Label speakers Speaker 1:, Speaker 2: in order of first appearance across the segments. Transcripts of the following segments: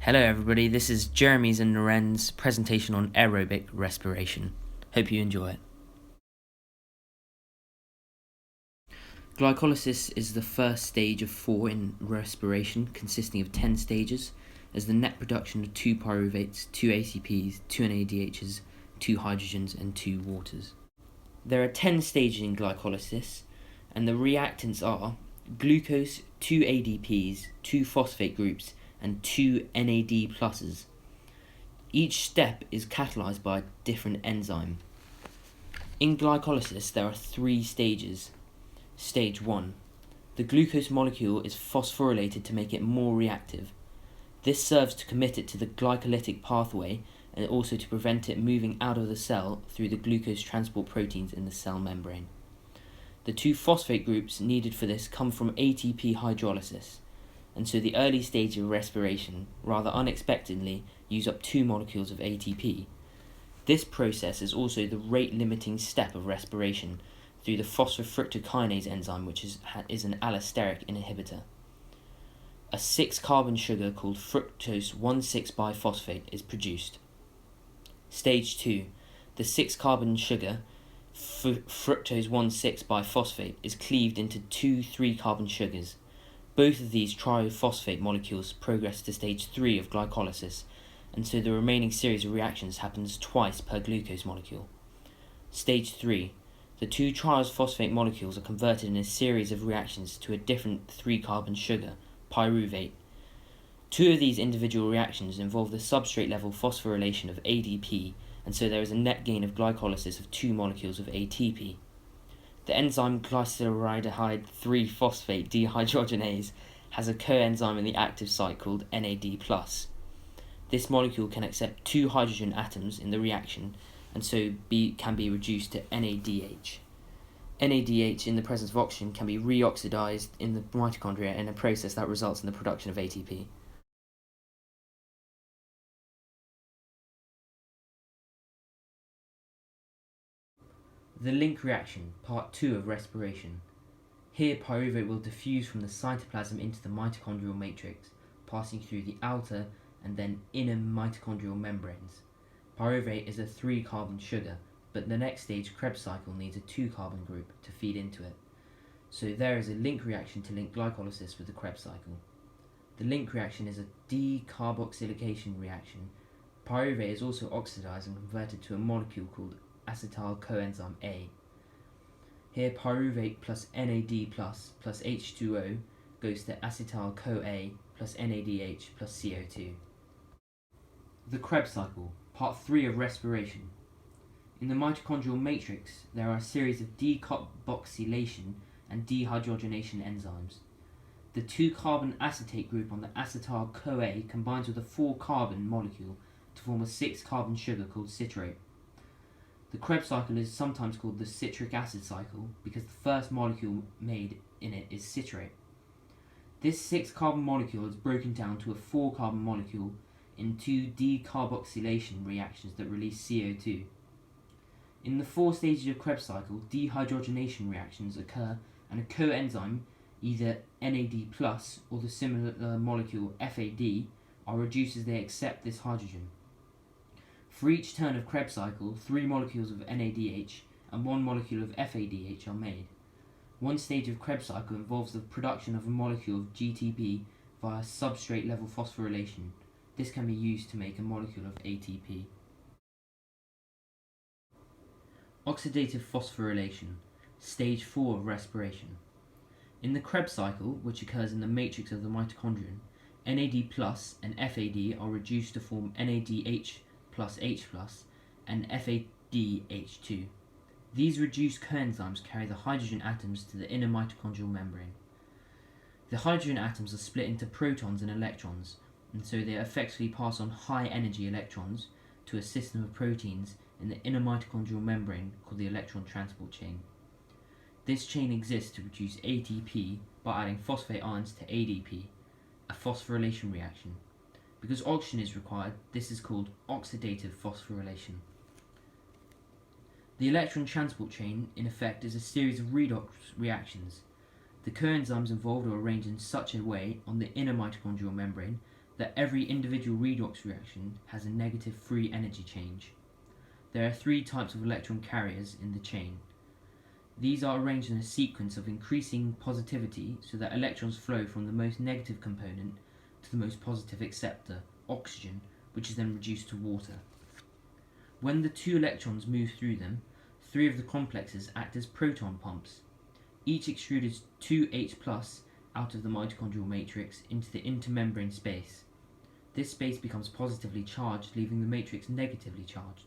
Speaker 1: Hello everybody, this is Jeremy's and Naren's presentation on aerobic respiration. Hope you enjoy it. Glycolysis is the first stage of 4 in respiration, consisting of 10 stages, as the net production of 2 pyruvates, 2 ATPs, 2 NADHs, 2 hydrogens and 2 waters. There are 10 stages in glycolysis, and the reactants are glucose, 2 ADPs, 2 phosphate groups, and 2 NAD pluses. Each step is catalyzed by a different enzyme. In glycolysis, there are 3 stages. Stage 1. The glucose molecule is phosphorylated to make it more reactive. This serves to commit it to the glycolytic pathway and also to prevent it moving out of the cell through the glucose transport proteins in the cell membrane. The 2 phosphate groups needed for this come from ATP hydrolysis, and so the early stage of respiration, rather unexpectedly, use up 2 molecules of ATP. This process is also the rate-limiting step of respiration through the phosphofructokinase enzyme, which is an allosteric inhibitor. A 6-carbon sugar called fructose 1,6-biphosphate is produced. Stage 2. The 6-carbon sugar, fructose 1,6-biphosphate, is cleaved into 2 3-carbon sugars. Both of these triphosphate molecules progress to stage 3 of glycolysis, and so the remaining series of reactions happens twice per glucose molecule. Stage 3. The 2 triphosphate molecules are converted in a series of reactions to a different 3-carbon sugar, pyruvate. 2 of these individual reactions involve the substrate level phosphorylation of ADP, and so there is a net gain of glycolysis of 2 molecules of ATP. The enzyme glyceridehyde 3-phosphate dehydrogenase has a coenzyme in the active site called NAD+. This molecule can accept 2 hydrogen atoms in the reaction and so can be reduced to NADH. NADH in the presence of oxygen can be reoxidized in the mitochondria in a process that results in the production of ATP. The link reaction, part 2 of respiration. Here pyruvate will diffuse from the cytoplasm into the mitochondrial matrix, passing through the outer and then inner mitochondrial membranes. Pyruvate is a 3-carbon sugar, but the next stage, Krebs cycle, needs a 2-carbon group to feed into it. So there is a link reaction to link glycolysis with the Krebs cycle. The link reaction is a decarboxylation reaction. Pyruvate is also oxidized and converted to a molecule called acetyl coenzyme A. Here pyruvate plus NAD plus H2O goes to acetyl CoA plus NADH plus CO2. The Krebs cycle, part 3 of respiration. In the mitochondrial matrix, there are a series of decarboxylation and dehydrogenation enzymes. The 2-carbon acetate group on the acetyl CoA combines with a 4-carbon molecule to form a 6-carbon sugar called citrate. The Krebs cycle is sometimes called the citric acid cycle because the first molecule made in it is citrate. This 6-carbon molecule is broken down to a 4-carbon molecule in 2 decarboxylation reactions that release CO2. In the 4 stages of Krebs cycle, dehydrogenation reactions occur and a coenzyme, either NAD+, or the similar molecule FAD, are reduced as they accept this hydrogen. For each turn of Krebs cycle, 3 molecules of NADH and 1 molecule of FADH are made. One stage of Krebs cycle involves the production of a molecule of GTP via substrate level phosphorylation. This can be used to make a molecule of ATP. Oxidative phosphorylation, stage 4 of respiration. In the Krebs cycle, which occurs in the matrix of the mitochondrion, NAD+ and FAD are reduced to form NADH plus H plus and FADH2. These reduced coenzymes carry the hydrogen atoms to the inner mitochondrial membrane. The hydrogen atoms are split into protons and electrons, and so they effectively pass on high energy electrons to a system of proteins in the inner mitochondrial membrane called the electron transport chain. This chain exists to produce ATP by adding phosphate ions to ADP, a phosphorylation reaction. Because oxygen is required, this is called oxidative phosphorylation. The electron transport chain, in effect, is a series of redox reactions. The coenzymes involved are arranged in such a way on the inner mitochondrial membrane that every individual redox reaction has a negative free energy change. There are 3 types of electron carriers in the chain. These are arranged in a sequence of increasing positivity so that electrons flow from the most negative component to the most positive acceptor, oxygen, which is then reduced to water. When the 2 electrons move through them, 3 of the complexes act as proton pumps. Each extrudes 2 H+ out of the mitochondrial matrix into the intermembrane space. This space becomes positively charged, leaving the matrix negatively charged.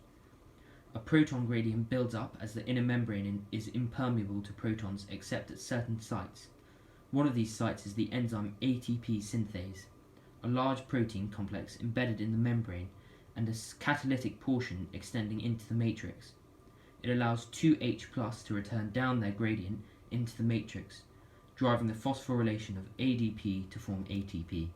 Speaker 1: A proton gradient builds up as the inner membrane is impermeable to protons except at certain sites. One of these sites is the enzyme ATP synthase, a large protein complex embedded in the membrane and a catalytic portion extending into the matrix. It allows 2H+ to return down their gradient into the matrix, driving the phosphorylation of ADP to form ATP.